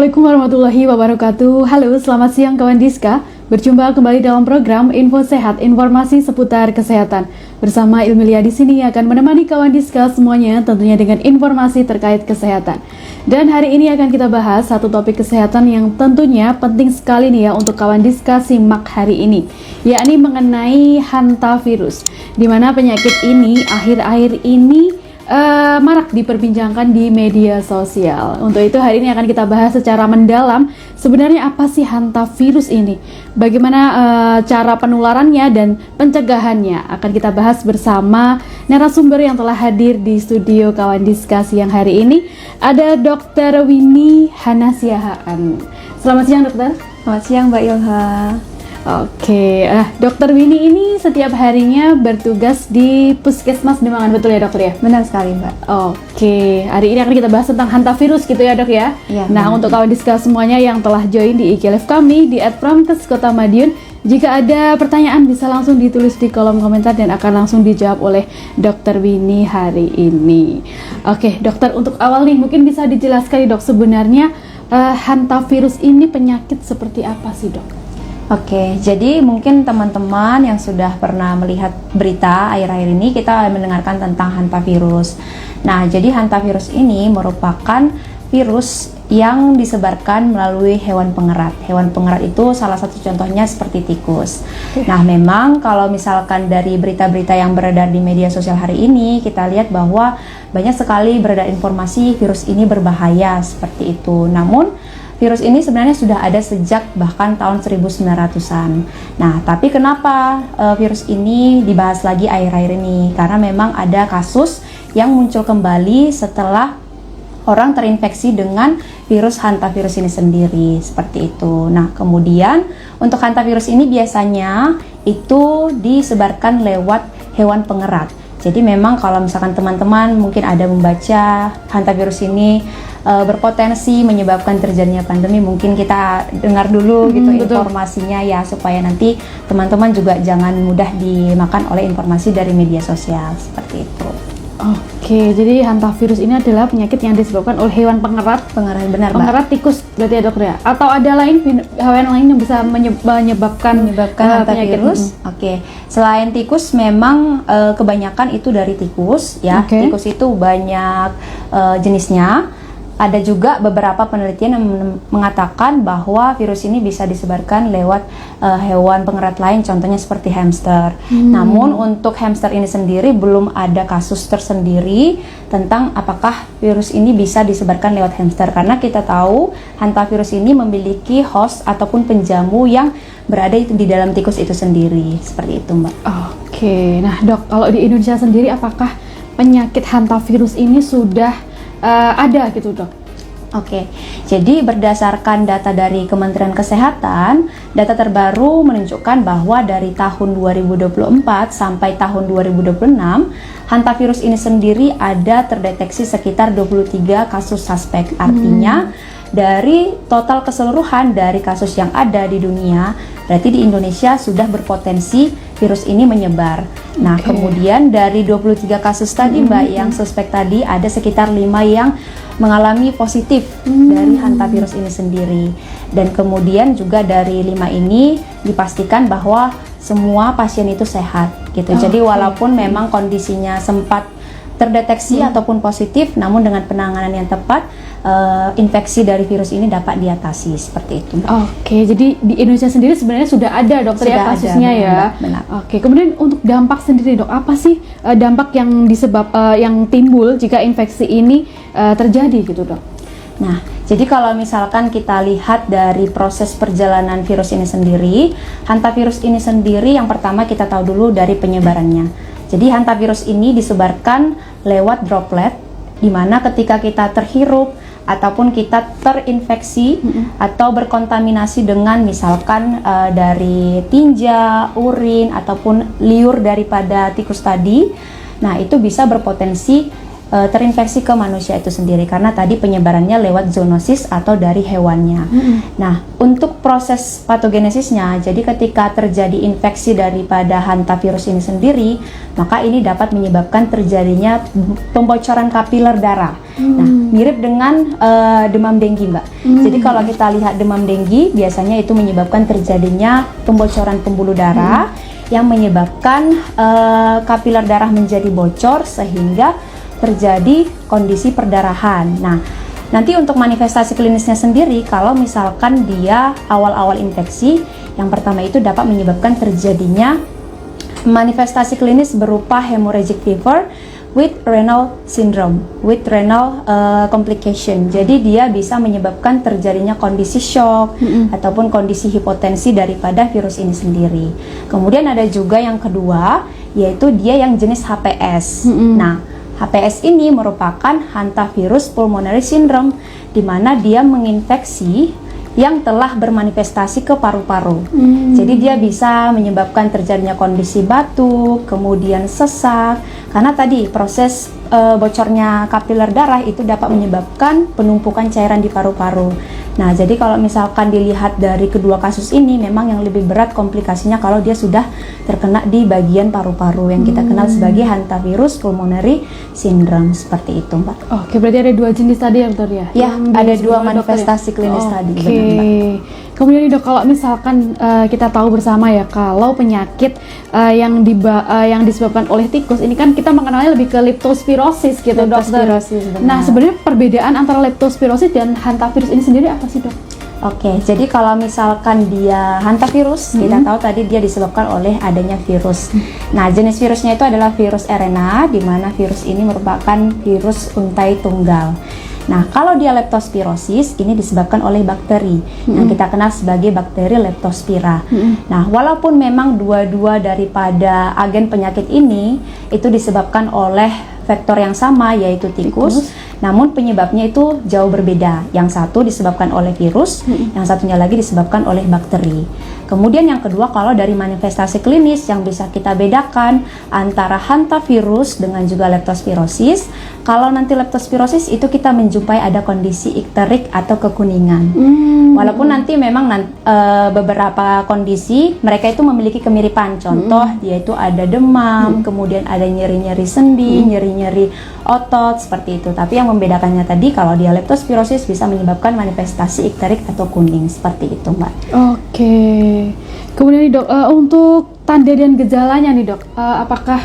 Assalamualaikum warahmatullahi wabarakatuh. Halo, selamat siang kawan Diska. Berjumpa kembali dalam program Info Sehat, informasi seputar kesehatan. Bersama Ilmilia di sini akan menemani kawan Diska semuanya tentunya dengan informasi terkait kesehatan. Dan hari ini akan kita bahas satu topik kesehatan yang tentunya penting sekali nih ya untuk kawan Diska simak hari ini, yakni mengenai hantavirus. Di mana penyakit ini akhir-akhir ini marak diperbincangkan di media sosial. Untuk itu hari ini akan kita bahas secara mendalam sebenarnya apa sih hantavirus ini, bagaimana cara penularannya dan pencegahannya. Akan kita bahas bersama narasumber yang telah hadir di studio kawan Diska siang hari ini. Ada Dr. Winnie Hanasiahaan. Selamat siang dokter. Selamat siang Mbak Ilha. Oke, Dokter Winnie ini setiap harinya bertugas di Puskesmas Demangan, betul ya dokter ya? Benar sekali Mbak. Oke, hari ini akan kita bahas tentang hantavirus gitu ya dok ya? Iya. Nah, untuk kawan Diska semuanya yang telah join di IG Live kami di @promkes Kota Madiun, jika ada pertanyaan bisa langsung ditulis di kolom komentar dan akan langsung dijawab oleh Dokter Winnie hari ini. Oke, dokter, untuk awal nih mungkin bisa dijelaskan dok sebenarnya hantavirus ini penyakit seperti apa sih dok? Oke, jadi mungkin teman-teman yang sudah pernah melihat berita akhir-akhir ini kita mendengarkan tentang hantavirus. Nah, jadi hantavirus ini merupakan virus yang disebarkan melalui hewan pengerat. Hewan pengerat itu salah satu contohnya seperti tikus. Nah, memang kalau misalkan dari berita-berita yang beredar di media sosial hari ini, kita lihat bahwa banyak sekali beredar informasi virus ini berbahaya seperti itu. Namun, virus ini sebenarnya sudah ada sejak bahkan tahun 1900-an. Nah, tapi kenapa virus ini dibahas lagi akhir-akhir ini? Karena memang ada kasus yang muncul kembali setelah orang terinfeksi dengan virus hantavirus ini sendiri, seperti itu. Nah, kemudian untuk hantavirus ini biasanya itu disebarkan lewat hewan pengerat. Jadi memang kalau misalkan teman-teman mungkin ada membaca hantavirus ini berpotensi menyebabkan terjadinya pandemi, mungkin kita dengar dulu gitu informasinya ya, supaya nanti teman-teman juga jangan mudah dimakan oleh informasi dari media sosial seperti itu. Oke, jadi hantavirus ini adalah penyakit yang disebabkan oleh hewan pengerat. Benar, pengerat Mbak. Tikus berarti ya dokter ya? Atau ada hewan lain yang bisa menyebabkan hantavirus? Oke, selain tikus memang kebanyakan itu dari tikus ya. Tikus itu banyak jenisnya. Ada juga beberapa penelitian yang mengatakan bahwa virus ini bisa disebarkan lewat hewan pengerat lain, contohnya seperti hamster. Namun untuk hamster ini sendiri belum ada kasus tersendiri tentang apakah virus ini bisa disebarkan lewat hamster, karena kita tahu hantavirus ini memiliki host ataupun penjamu yang berada di dalam tikus itu sendiri, seperti itu Mbak. Oke, nah dok, kalau di Indonesia sendiri apakah penyakit hantavirus ini sudah ada gitu dok? Oke, jadi berdasarkan data dari Kementerian Kesehatan, data terbaru menunjukkan bahwa dari tahun 2024 sampai tahun 2026, hantavirus ini sendiri ada terdeteksi sekitar 23 kasus suspek. Artinya dari total keseluruhan dari kasus yang ada di dunia, berarti di Indonesia sudah berpotensi virus ini menyebar. Nah, kemudian dari 23 kasus tadi Mbak yang suspek tadi, ada sekitar 5 yang mengalami positif dari hantavirus ini sendiri. Dan kemudian juga dari 5 ini dipastikan bahwa semua pasien itu sehat gitu. Jadi walaupun memang kondisinya sempat terdeteksi ataupun positif, namun dengan penanganan yang tepat, infeksi dari virus ini dapat diatasi, seperti itu. Oke, jadi di Indonesia sendiri sebenarnya sudah ada dokter ya kasusnya ya. Benar. Oke, kemudian untuk dampak sendiri dok, apa sih dampak yang yang timbul jika infeksi ini terjadi gitu dok? Nah, jadi kalau misalkan kita lihat dari proses perjalanan virus ini sendiri, hantavirus ini sendiri yang pertama kita tahu dulu dari penyebarannya. Jadi hantavirus ini disebarkan lewat droplet, di mana ketika kita terhirup ataupun kita terinfeksi atau berkontaminasi dengan misalkan dari tinja, urin ataupun liur daripada tikus tadi, nah itu bisa berpotensi terinfeksi ke manusia itu sendiri, karena tadi penyebarannya lewat zoonosis atau dari hewannya. Nah, untuk proses patogenesisnya, jadi ketika terjadi infeksi daripada hantavirus ini sendiri, maka ini dapat menyebabkan terjadinya pembocoran kapiler darah. Nah, mirip dengan demam denggi, Mbak. Jadi kalau kita lihat demam denggi, biasanya itu menyebabkan terjadinya pembocoran pembuluh darah yang menyebabkan kapiler darah menjadi bocor sehingga terjadi kondisi perdarahan. Nah, nanti untuk manifestasi klinisnya sendiri, kalau misalkan dia awal-awal infeksi, yang pertama itu dapat menyebabkan terjadinya manifestasi klinis berupa hemorrhagic fever with renal syndrome, with renal complication. Jadi dia bisa menyebabkan terjadinya kondisi shock ataupun kondisi hipotensi daripada virus ini sendiri. Kemudian ada juga yang kedua, yaitu dia yang jenis HPS. Nah, HPS ini merupakan hantavirus pulmonary syndrome, di mana dia menginfeksi yang telah bermanifestasi ke paru-paru. Jadi dia bisa menyebabkan terjadinya kondisi batuk, kemudian sesak, karena tadi proses bocornya kapiler darah itu dapat menyebabkan penumpukan cairan di paru-paru. Nah, jadi kalau misalkan dilihat dari kedua kasus ini, memang yang lebih berat komplikasinya kalau dia sudah terkena di bagian paru-paru yang kita kenal sebagai hantavirus pulmonary syndrome, seperti itu, Mbak. Oke, berarti ada dua jenis tadi ya, dokter ya? Ya, ada dua manifestasi klinis tadi. Oke. Benar, Mbak. Kemudian nih, Dok, kalau misalkan kita tahu bersama ya, kalau penyakit yang disebabkan oleh tikus ini kan kita mengenalnya lebih ke leptospirosis gitu, dokter. Leptospirosis, benar. Nah, sebenarnya perbedaan antara leptospirosis dan hantavirus ini sendiri apa sih, Dok? Oke, jadi kalau misalkan dia hantavirus, kita tahu tadi dia disebabkan oleh adanya virus. Nah, jenis virusnya itu adalah virus RNA, di mana virus ini merupakan virus untai tunggal. Nah, kalau dia leptospirosis, ini disebabkan oleh bakteri yang kita kenal sebagai bakteri Leptospira. Nah, walaupun memang dua-dua daripada agen penyakit ini itu disebabkan oleh vektor yang sama, yaitu tikus, namun penyebabnya itu jauh berbeda. Yang satu disebabkan oleh virus, yang satunya lagi disebabkan oleh bakteri. Kemudian yang kedua, kalau dari manifestasi klinis yang bisa kita bedakan antara hantavirus dengan juga leptospirosis, kalau nanti leptospirosis itu kita menjumpai ada kondisi ikterik atau kekuningan. Walaupun nanti memang beberapa kondisi mereka itu memiliki kemiripan. Contoh, dia itu ada demam, kemudian ada nyeri-nyeri sendi, nyeri-nyeri otot, seperti itu. Tapi yang membedakannya tadi, kalau dia leptospirosis bisa menyebabkan manifestasi ikterik atau kuning, seperti itu, Mbak. Oke. Kemudian nih, Dok, untuk tanda dan gejalanya nih, Dok, apakah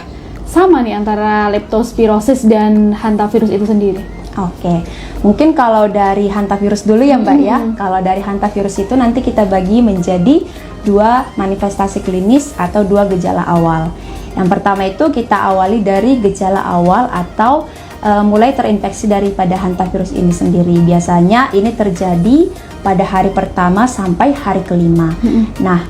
sama nih antara leptospirosis dan hantavirus itu sendiri? Oke, mungkin kalau dari hantavirus dulu ya, Mbak ya. Kalau dari hantavirus itu nanti kita bagi menjadi dua manifestasi klinis atau dua gejala awal. Yang pertama itu kita awali dari gejala awal atau mulai terinfeksi daripada hantavirus ini sendiri. Biasanya ini terjadi pada hari pertama sampai hari kelima. Nah,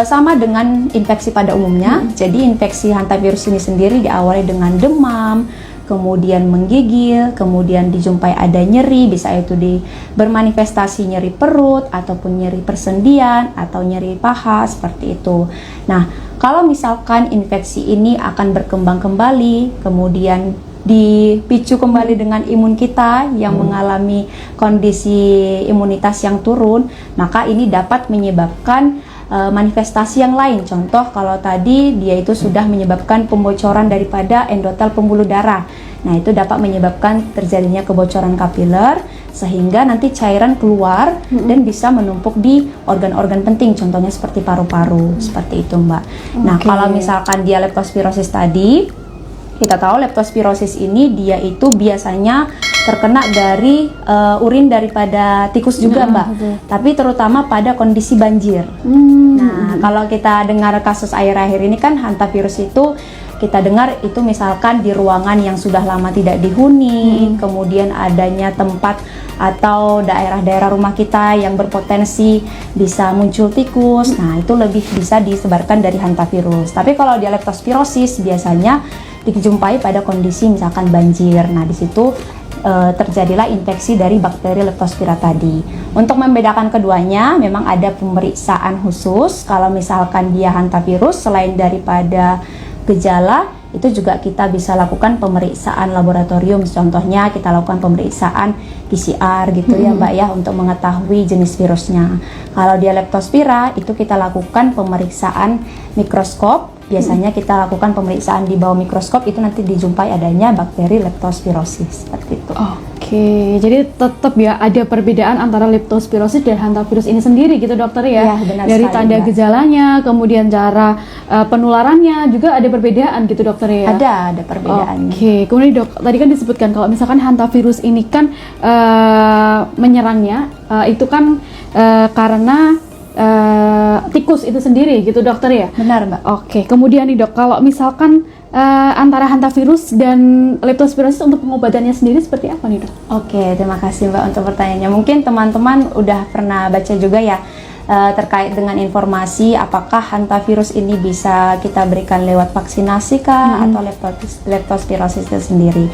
sama dengan infeksi pada umumnya. Jadi infeksi hantavirus ini sendiri diawali dengan demam, kemudian menggigil, kemudian dijumpai ada nyeri, bisa itu bermanifestasi nyeri perut ataupun nyeri persendian atau nyeri paha, seperti itu. Nah, kalau misalkan infeksi ini akan berkembang kembali, kemudian dipicu kembali dengan imun kita yang mengalami kondisi imunitas yang turun, maka ini dapat menyebabkan manifestasi yang lain. Contoh, kalau tadi dia itu sudah menyebabkan pembocoran daripada endotel pembuluh darah. Nah, itu dapat menyebabkan terjadinya kebocoran kapiler sehingga nanti cairan keluar dan bisa menumpuk di organ-organ penting, contohnya seperti paru-paru, seperti itu, Mbak. Nah, kalau misalkan dia leptospirosis tadi, kita tahu leptospirosis ini dia itu biasanya terkena dari urin daripada tikus juga, Mbak. Tapi terutama pada kondisi banjir. Nah, kalau kita dengar kasus akhir-akhir ini kan hantavirus itu kita dengar itu misalkan di ruangan yang sudah lama tidak dihuni, kemudian adanya tempat atau daerah-daerah rumah kita yang berpotensi bisa muncul tikus. Nah, itu lebih bisa disebarkan dari hantavirus. Tapi kalau dia leptospirosis biasanya dijumpai pada kondisi misalkan banjir. Nah, di situ terjadilah infeksi dari bakteri Leptospira tadi. Untuk membedakan keduanya, memang ada pemeriksaan khusus. Kalau misalkan dia hantavirus, selain daripada gejala, itu juga kita bisa lakukan pemeriksaan laboratorium. Contohnya kita lakukan pemeriksaan PCR gitu ya Mbak ya, untuk mengetahui jenis virusnya. Kalau dia Leptospira, itu kita lakukan pemeriksaan mikroskop. Biasanya kita lakukan pemeriksaan di bawah mikroskop, itu nanti dijumpai adanya bakteri Leptospirosis seperti itu. Oke, jadi tetap ya ada perbedaan antara Leptospirosis dan hantavirus ini sendiri gitu dokter ya. Ya, benar dari sekali, tanda Mbak. gejalanya, kemudian cara penularannya juga ada perbedaan gitu dokter ya. Ada perbedaannya. Oke, kemudian dok, tadi kan disebutkan kalau misalkan hantavirus ini kan menyerangnya itu kan karena tikus itu sendiri gitu dokter ya. Benar Mbak. Oke, kemudian nih dok, kalau misalkan antara hantavirus dan leptospirosis untuk pengobatannya sendiri seperti apa nih dok? Oke, terima kasih Mbak untuk pertanyaannya. Mungkin teman-teman udah pernah baca juga ya terkait dengan informasi apakah hantavirus ini bisa kita berikan lewat vaksinasi kah atau leptospirosis itu sendiri.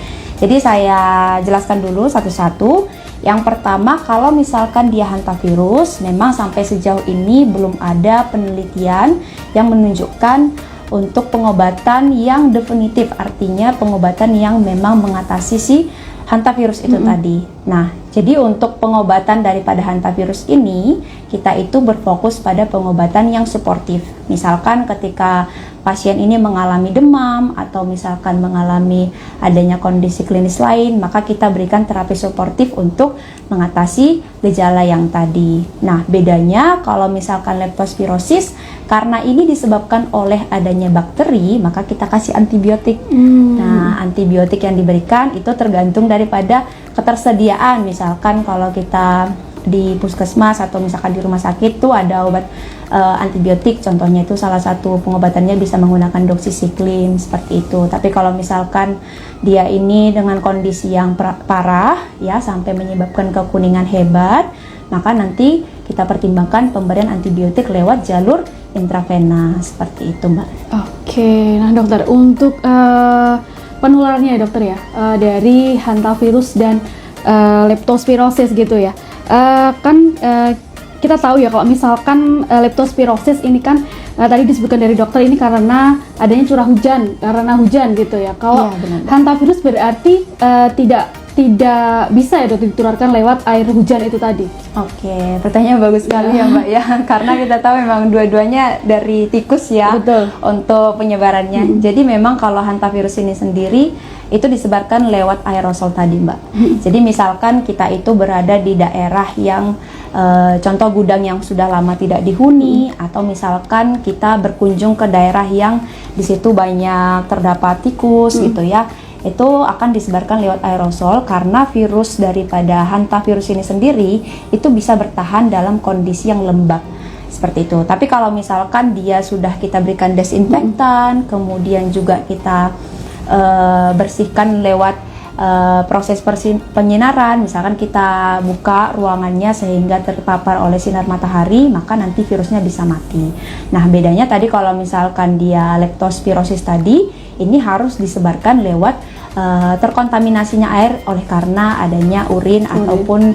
Jadi saya jelaskan dulu satu-satu. Yang pertama, kalau misalkan dia hantavirus, memang sampai sejauh ini belum ada penelitian yang menunjukkan untuk pengobatan yang definitif, artinya pengobatan yang memang mengatasi si hantavirus itu tadi. Nah, jadi untuk pengobatan daripada hantavirus ini, kita itu berfokus pada pengobatan yang suportif. Misalkan ketika pasien ini mengalami demam atau misalkan mengalami adanya kondisi klinis lain, maka kita berikan terapi suportif untuk mengatasi gejala yang tadi. Nah, bedanya kalau misalkan leptospirosis, karena ini disebabkan oleh adanya bakteri, maka kita kasih antibiotik. Nah, antibiotik yang diberikan itu tergantung daripada ketersediaan. Misalkan kalau kita di puskesmas atau misalkan di rumah sakit tuh ada obat antibiotik, contohnya itu salah satu pengobatannya bisa menggunakan doxycycline seperti itu. Tapi kalau misalkan dia ini dengan kondisi yang parah ya sampai menyebabkan kekuningan hebat, maka nanti kita pertimbangkan pemberian antibiotik lewat jalur intravena seperti itu Mbak. Oke, nah dokter, untuk penularannya ya dokter ya, dari hantavirus dan leptospirosis gitu ya. Kita tahu ya kalau misalkan leptospirosis ini kan tadi disebutkan dari dokter ini karena adanya curah hujan, karena hujan gitu ya. Kalau hantavirus berarti tidak bisa ya dok ditularkan lewat air hujan itu tadi. Oke, pertanyaan bagus sekali ya Mbak ya, karena kita tahu memang dua-duanya dari tikus ya. Betul. Untuk penyebarannya. Jadi memang kalau hantavirus ini sendiri itu disebarkan lewat aerosol tadi Mbak. Jadi misalkan kita itu berada di daerah yang contoh gudang yang sudah lama tidak dihuni, atau misalkan kita berkunjung ke daerah yang di situ banyak terdapat tikus gitu ya, itu akan disebarkan lewat aerosol karena virus daripada hantavirus ini sendiri itu bisa bertahan dalam kondisi yang lembab seperti itu. Tapi kalau misalkan dia sudah kita berikan desinfektan, kemudian juga kita bersihkan lewat proses penyinaran, misalkan kita buka ruangannya sehingga terpapar oleh sinar matahari, maka nanti virusnya bisa mati. Nah, bedanya tadi kalau misalkan dia leptospirosis tadi, ini harus disebarkan lewat terkontaminasinya air oleh karena adanya urin ataupun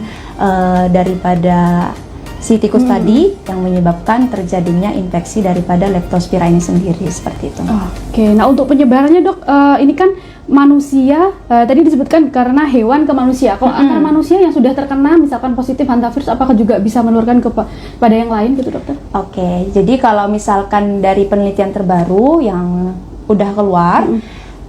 daripada si tikus tadi yang menyebabkan terjadinya infeksi daripada leptospira ini sendiri seperti itu. Oke, nah untuk penyebarannya dok, ini kan manusia tadi disebutkan karena hewan ke manusia. Kalau antara manusia yang sudah terkena misalkan positif hantavirus, apakah juga bisa menularkan kepada yang lain gitu dokter? Oke, jadi kalau misalkan dari penelitian terbaru yang udah keluar,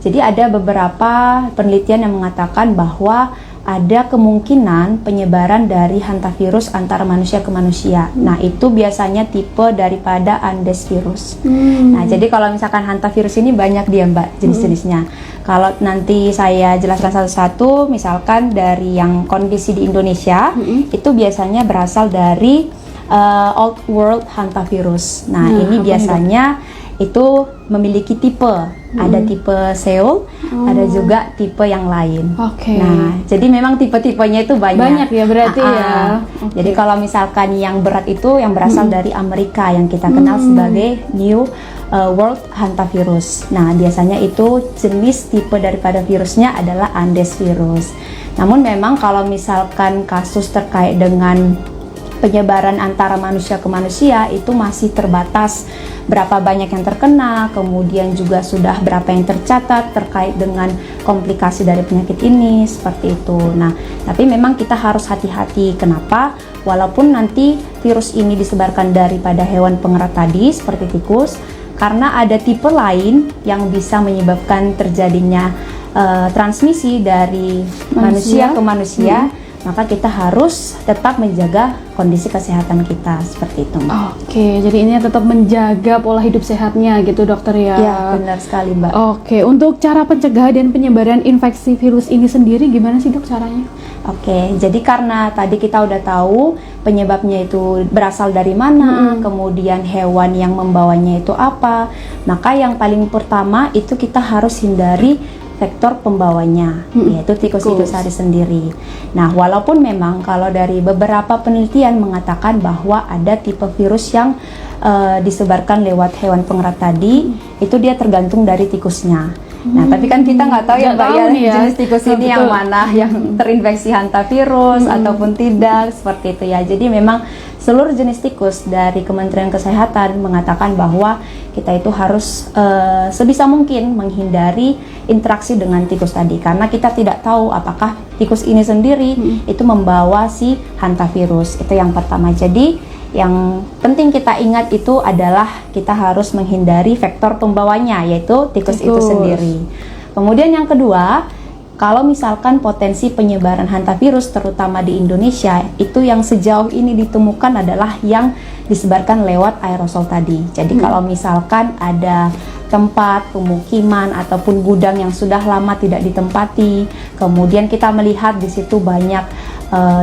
jadi ada beberapa penelitian yang mengatakan bahwa ada kemungkinan penyebaran dari hantavirus antara manusia ke manusia. Nah, itu biasanya tipe daripada Andes virus. Nah, jadi kalau misalkan hantavirus ini banyak dia Mbak jenis-jenisnya. Kalau nanti saya jelaskan satu-satu, misalkan dari yang kondisi di Indonesia, itu biasanya berasal dari Old World hantavirus. Nah, ini biasanya itu memiliki tipe, ada tipe Seoul, ada juga tipe yang lain. Nah, jadi memang tipe-tipenya itu banyak ya berarti ya. Jadi kalau misalkan yang berat itu yang berasal dari Amerika yang kita kenal sebagai New World hantavirus. Nah, biasanya itu jenis tipe daripada virusnya adalah Andes virus. Namun memang kalau misalkan kasus terkait dengan penyebaran antara manusia ke manusia itu masih terbatas, berapa banyak yang terkena, kemudian juga sudah berapa yang tercatat terkait dengan komplikasi dari penyakit ini, seperti itu. Nah, tapi memang kita harus hati-hati. Kenapa? Walaupun nanti virus ini disebarkan daripada hewan pengerat tadi seperti tikus, karena ada tipe lain yang bisa menyebabkan terjadinya transmisi dari manusia ke manusia. Maka kita harus tetap menjaga kondisi kesehatan kita, seperti itu, Mbak. Oke, jadi ini tetap menjaga pola hidup sehatnya gitu, dokter ya? Ya, benar sekali, Mbak. Oke, untuk cara pencegahan dan penyebaran infeksi virus ini sendiri gimana sih, dok, caranya? Oke, jadi karena tadi kita udah tahu penyebabnya itu berasal dari mana, kemudian hewan yang membawanya itu apa, maka yang paling pertama itu kita harus hindari vektor pembawanya, yaitu tikus itu sendiri. Nah, walaupun memang kalau dari beberapa penelitian mengatakan bahwa ada tipe virus yang disebarkan lewat hewan pengerat tadi, itu dia tergantung dari tikusnya. Nah, tapi kan kita nggak tahu ya, Mbak, ya, jenis tikus ini yang mana yang terinfeksi hantavirus ataupun tidak, seperti itu ya. Jadi memang seluruh jenis tikus dari Kementerian Kesehatan mengatakan bahwa kita itu harus sebisa mungkin menghindari interaksi dengan tikus tadi, karena kita tidak tahu apakah tikus ini sendiri itu membawa si hantavirus. Itu yang pertama. Jadi yang penting kita ingat itu adalah kita harus menghindari vektor pembawanya, yaitu tikus itu sendiri. Kemudian yang kedua, kalau misalkan potensi penyebaran hantavirus terutama di Indonesia itu yang sejauh ini ditemukan adalah yang disebarkan lewat aerosol tadi. Jadi kalau misalkan ada tempat pemukiman ataupun gudang yang sudah lama tidak ditempati, kemudian kita melihat di situ banyak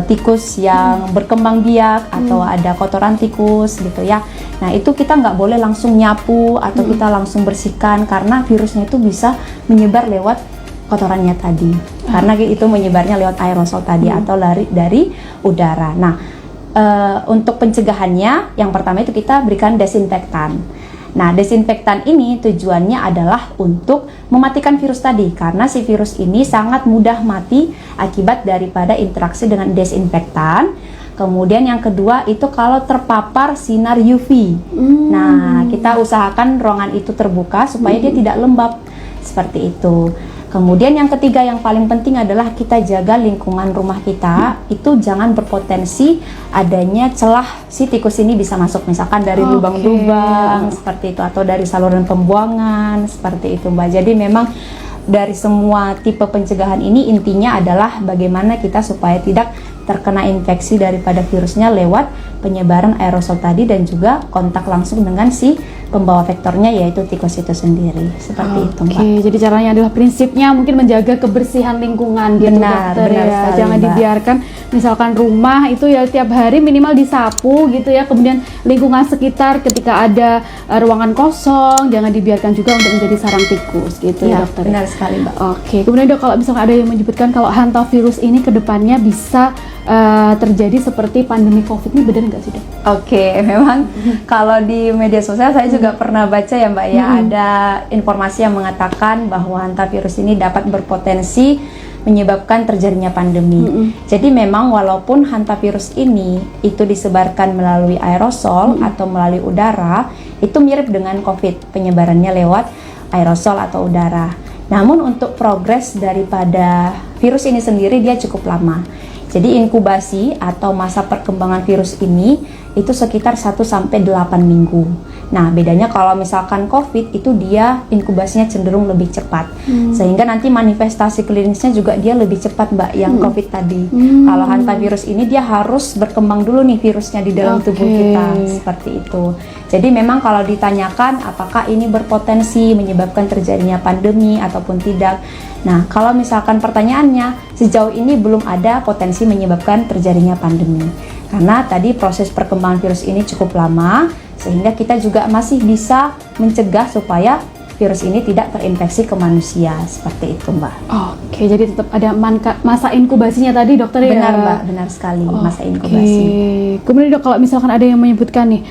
tikus yang berkembang biak atau ada kotoran tikus gitu ya. Nah, itu kita nggak boleh langsung nyapu atau kita langsung bersihkan, karena virusnya itu bisa menyebar lewat kotorannya tadi, karena itu menyebarnya lewat aerosol tadi atau dari udara. Nah, untuk pencegahannya yang pertama itu kita berikan desinfektan. Nah, desinfektan ini tujuannya adalah untuk mematikan virus tadi, karena si virus ini sangat mudah mati akibat daripada interaksi dengan desinfektan. Kemudian yang kedua itu kalau terpapar sinar UV. Nah, kita usahakan ruangan itu terbuka supaya dia tidak lembab, seperti itu. Kemudian yang ketiga yang paling penting adalah kita jaga lingkungan rumah kita itu jangan berpotensi adanya celah si tikus ini bisa masuk, misalkan dari lubang-lubang seperti itu atau dari saluran pembuangan seperti itu, Mbak. Jadi memang dari semua tipe pencegahan ini intinya adalah bagaimana kita supaya tidak terkena infeksi daripada virusnya lewat penyebaran aerosol tadi dan juga kontak langsung dengan si pembawa vektornya yaitu tikus itu sendiri, seperti itu, Mbak. Oke, jadi caranya adalah prinsipnya mungkin menjaga kebersihan lingkungan gitu, dokter ya. Sekali, jangan Mbak. dibiarkan misalkan rumah itu ya tiap hari minimal disapu gitu ya, kemudian lingkungan sekitar ketika ada ruangan kosong jangan dibiarkan juga untuk menjadi sarang tikus gitu ya, dokter. Benar sekali, Mbak. Oke, kemudian dok, kalau misalkan ada yang menyebutkan kalau hantavirus ini kedepannya bisa terjadi seperti pandemi COVID, ini benar nggak sih, dok? Oke, memang kalau di media sosial saya juga pernah baca ya, Mbak, ya, ada informasi yang mengatakan bahwa hantavirus ini dapat berpotensi menyebabkan terjadinya pandemi. Jadi memang walaupun hantavirus ini itu disebarkan melalui aerosol atau melalui udara, itu mirip dengan COVID, penyebarannya lewat aerosol atau udara. Namun untuk progres daripada virus ini sendiri dia cukup lama. Jadi inkubasi atau masa perkembangan virus ini itu sekitar 1-8 minggu. Nah, bedanya kalau misalkan COVID itu dia inkubasinya cenderung lebih cepat. Sehingga nanti manifestasi klinisnya juga dia lebih cepat, Mbak, yang COVID tadi. Kalau hantavirus ini dia harus berkembang dulu nih virusnya di dalam tubuh kita, seperti itu. Jadi memang kalau ditanyakan apakah ini berpotensi menyebabkan terjadinya pandemi ataupun tidak. Nah, kalau misalkan pertanyaannya, sejauh ini belum ada potensi menyebabkan terjadinya pandemi. Karena tadi proses perkembangan virus ini cukup lama, sehingga kita juga masih bisa mencegah supaya virus ini tidak terinfeksi ke manusia, seperti itu, Mbak. Oke, jadi tetap ada masa inkubasinya tadi, dokter ya? Benar, Mbak, benar sekali, masa inkubasi. Kemudian dok, kalau misalkan ada yang menyebutkan nih,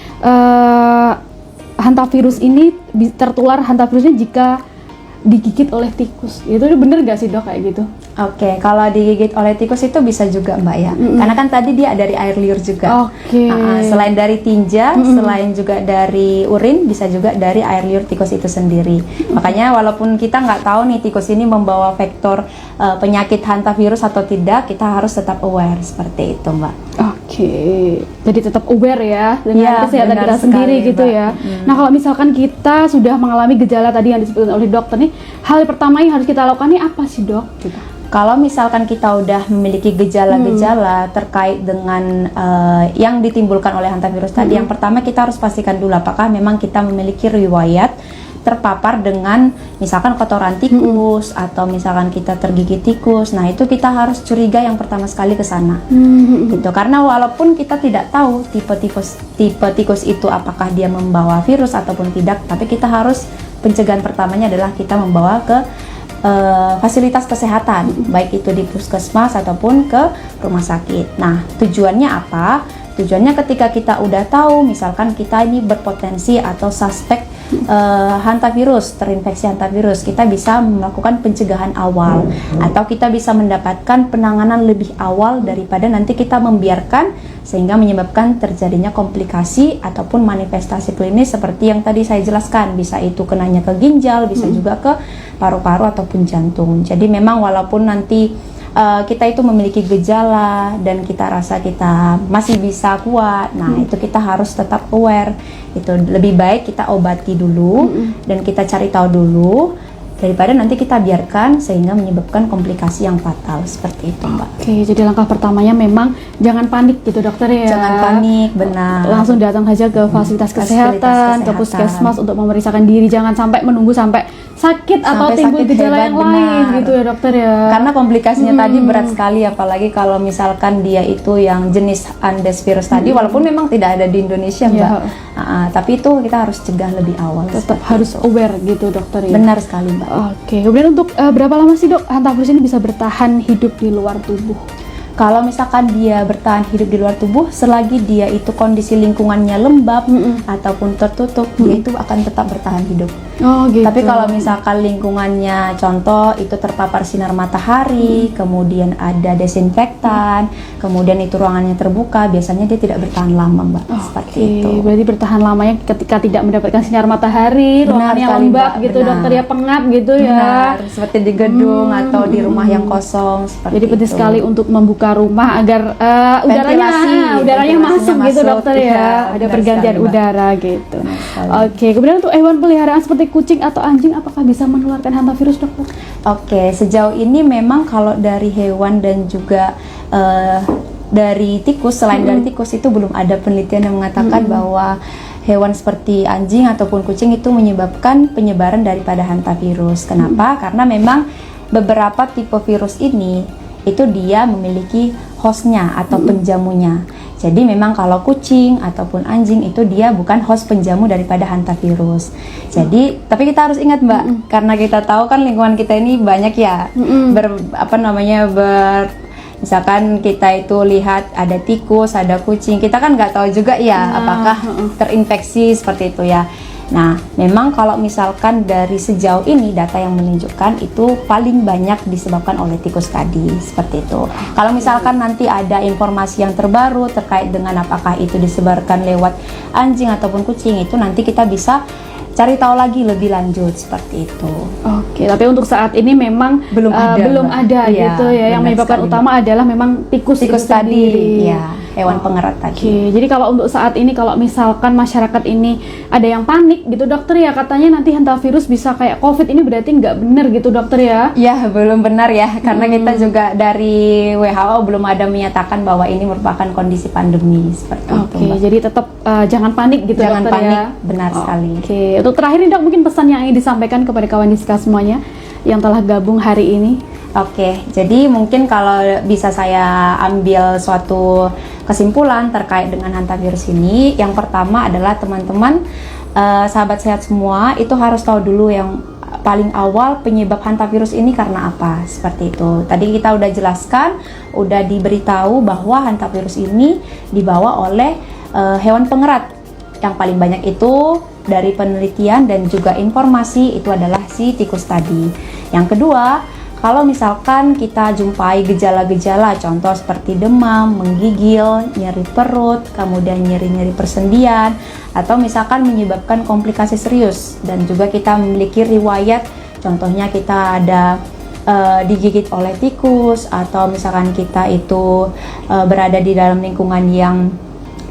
hantavirus ini tertular hantavirusnya jika digigit oleh tikus, itu bener nggak sih, dok, kayak gitu? Oke, kalau digigit oleh tikus itu bisa juga Mbak ya, karena kan tadi dia dari air liur juga. Oke. Selain dari tinja, selain juga dari urin, bisa juga dari air liur tikus itu sendiri. Makanya walaupun kita nggak tahu nih tikus ini membawa vektor penyakit hantavirus atau tidak, kita harus tetap aware seperti itu Mbak. Oke, jadi tetap aware ya dengan Ya, kesehatan benar kita sendiri sekali, gitu Mbak. ya. Nah, kalau misalkan kita sudah mengalami gejala tadi yang disebutkan oleh dokter nih, hal pertama yang harus kita lakukan nih apa sih dok? Gitu. Kalau misalkan kita udah memiliki gejala-gejala terkait dengan yang ditimbulkan oleh hantavirus tadi, yang pertama kita harus pastikan dulu apakah memang kita memiliki riwayat terpapar dengan misalkan kotoran tikus atau misalkan kita tergigit tikus. Nah, itu kita harus curiga yang pertama sekali ke sana. Gitu. Karena walaupun kita tidak tahu tipe tikus itu apakah dia membawa virus ataupun tidak, tapi kita harus pencegahan pertamanya adalah kita membawa ke fasilitas kesehatan, baik itu di puskesmas ataupun ke rumah sakit. Nah, tujuannya apa? Tujuannya ketika kita udah tahu, misalkan kita ini berpotensi atau suspek hantavirus, terinfeksi hantavirus, kita bisa melakukan pencegahan awal, atau kita bisa mendapatkan penanganan lebih awal daripada nanti kita membiarkan sehingga menyebabkan terjadinya komplikasi ataupun manifestasi klinis seperti yang tadi saya jelaskan. Bisa itu kenanya ke ginjal, bisa juga ke paru-paru ataupun jantung. Jadi memang walaupun nanti kita itu memiliki gejala dan kita rasa kita masih bisa kuat, nah itu kita harus tetap aware. Itu lebih baik kita obati dulu dan kita cari tahu dulu daripada nanti kita biarkan sehingga menyebabkan komplikasi yang fatal seperti itu Mbak. Oke, jadi langkah pertamanya memang jangan panik gitu dokter ya. Jangan panik, benar. Langsung datang saja ke fasilitas kesehatan, ke puskesmas untuk memeriksakan diri. Jangan sampai menunggu sampai sakit atau timbul gejala yang lain gitu ya dokter ya. Karena komplikasinya tadi berat sekali, apalagi kalau misalkan dia itu yang jenis Andes virus tadi, walaupun memang tidak ada di Indonesia Mbak. Tapi itu kita harus cegah lebih awal. Tetap harus aware gitu dokter ya. Benar sekali Mbak. Oke, kemudian untuk berapa lama sih dok hantavirus ini bisa bertahan hidup di luar tubuh? Kalau misalkan dia bertahan hidup di luar tubuh, selagi dia itu kondisi lingkungannya lembab ataupun tertutup, dia itu akan tetap bertahan hidup. Oh gitu. Tapi kalau misalkan lingkungannya, contoh itu terpapar sinar matahari, kemudian ada desinfektan, kemudian itu ruangannya terbuka, biasanya dia tidak bertahan lama Mbak. Seperti itu. Berarti bertahan lamanya ketika tidak mendapatkan sinar matahari, ruangannya lembab Mbak, gitu dokter ya, pengap gitu ya. Benar, seperti di gedung atau di rumah yang kosong seperti Jadi penting itu. sekali untuk membuka rumah agar udaranya masuk gitu dokter ya. Ada pergantian udara gitu. Oke, kemudian untuk hewan peliharaan seperti kucing atau anjing apakah bisa menularkan hantavirus dokter? Oke, sejauh ini memang kalau dari hewan dan juga dari tikus, selain dari tikus itu belum ada penelitian yang mengatakan bahwa hewan seperti anjing ataupun kucing itu menyebabkan penyebaran daripada hantavirus. Kenapa? Karena memang beberapa tipe virus ini itu dia memiliki hostnya atau penjamunya. Jadi memang kalau kucing ataupun anjing itu dia bukan host penjamu daripada hantavirus. Jadi tapi kita harus ingat Mbak, karena kita tahu kan lingkungan kita ini banyak ya misalkan kita itu lihat ada tikus, ada kucing, kita kan nggak tahu juga ya apakah terinfeksi seperti itu ya. Nah, memang kalau misalkan dari sejauh ini data yang menunjukkan itu paling banyak disebabkan oleh tikus tadi, seperti itu. Kalau misalkan nanti ada informasi yang terbaru terkait dengan apakah itu disebarkan lewat anjing ataupun kucing, itu nanti kita bisa cari tahu lagi lebih lanjut seperti itu. Oke, tapi untuk saat ini memang belum ada gitu ya. Yang menyebabkan utama adalah memang tikus tadi, ya, hewan pengerat tadi. Oke, jadi kalau untuk saat ini kalau misalkan masyarakat ini ada yang panik gitu dokter ya, katanya nanti hantavirus bisa kayak COVID, ini berarti nggak benar gitu dokter ya? Ya, belum benar ya, karena kita juga dari WHO belum ada menyatakan bahwa ini merupakan kondisi pandemi seperti itu. Oke, jadi tetap jangan panik gitu jangan dokter panik, ya? benar sekali. Oke, untuk terakhir nih dok, mungkin pesan yang ingin disampaikan kepada kawan Diska semuanya yang telah gabung hari ini. Oke, jadi mungkin kalau bisa saya ambil suatu kesimpulan terkait dengan hantavirus ini, yang pertama adalah teman-teman sahabat sehat semua itu harus tahu dulu yang paling awal penyebab hantavirus ini karena apa, seperti itu. Tadi kita udah jelaskan, udah diberitahu bahwa hantavirus ini dibawa oleh hewan pengerat. Yang paling banyak itu dari penelitian dan juga informasi itu adalah si tikus tadi. Yang kedua, kalau misalkan kita jumpai gejala-gejala, contoh seperti demam, menggigil, nyeri perut, kemudian nyeri-nyeri persendian, atau misalkan menyebabkan komplikasi serius, dan juga kita memiliki riwayat, contohnya kita ada digigit oleh tikus, atau misalkan kita itu berada di dalam lingkungan yang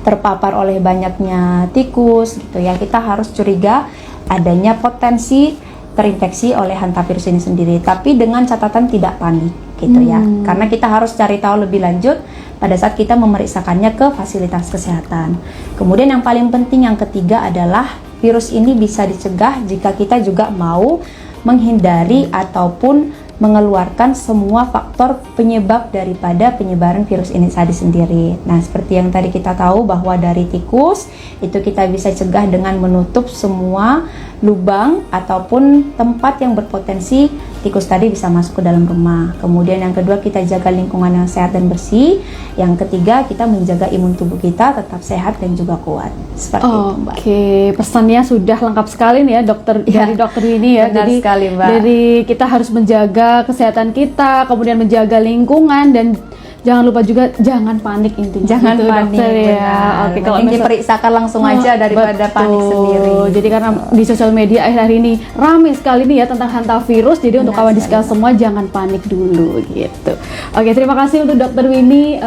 terpapar oleh banyaknya tikus gitu ya, kita harus curiga adanya potensi terinfeksi oleh hantavirus ini sendiri, tapi dengan catatan tidak panik gitu ya, karena kita harus cari tahu lebih lanjut pada saat kita memeriksakannya ke fasilitas kesehatan. Kemudian yang paling penting yang ketiga adalah virus ini bisa dicegah jika kita juga mau menghindari ataupun mengeluarkan semua faktor penyebab daripada penyebaran virus ini tadi sendiri. Nah, seperti yang tadi kita tahu bahwa dari tikus itu kita bisa cegah dengan menutup semua lubang ataupun tempat yang berpotensi tikus tadi bisa masuk ke dalam rumah. Kemudian yang kedua, kita jaga lingkungan yang sehat dan bersih. Yang ketiga, kita menjaga imun tubuh kita tetap sehat dan juga kuat. Seperti itu, Mbak. Oke, pesannya sudah lengkap sekali nih ya, dokter, dari dokter ini ya. Benar Jadi sekali, Mbak. dari kita harus menjaga kesehatan kita, kemudian menjaga lingkungan, dan jangan lupa juga jangan panik intinya. Jangan gitu, panik, dokter, ya. benar. Oke, kalau Mending misal- diperiksakan langsung aja daripada panik sendiri. Jadi karena di sosial media akhir-akhir ini ramai sekali nih ya tentang hantavirus. Jadi untuk kawan diska semua jangan panik dulu gitu. Oke, terima kasih untuk Dokter Winnie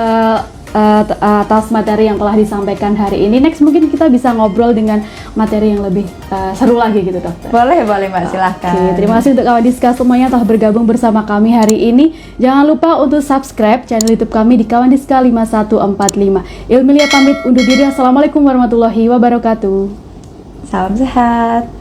atas materi yang telah disampaikan hari ini. Next mungkin kita bisa ngobrol dengan materi yang lebih seru lagi gitu, dokter. Boleh Mbak, silahkan. Oke, terima kasih untuk kawan diska semuanya telah bergabung bersama kami hari ini. Jangan lupa untuk subscribe channel YouTube kami di Kawan Diska 5145. Ilmilia pamit undur diri. Assalamualaikum warahmatullahi wabarakatuh. Salam sehat.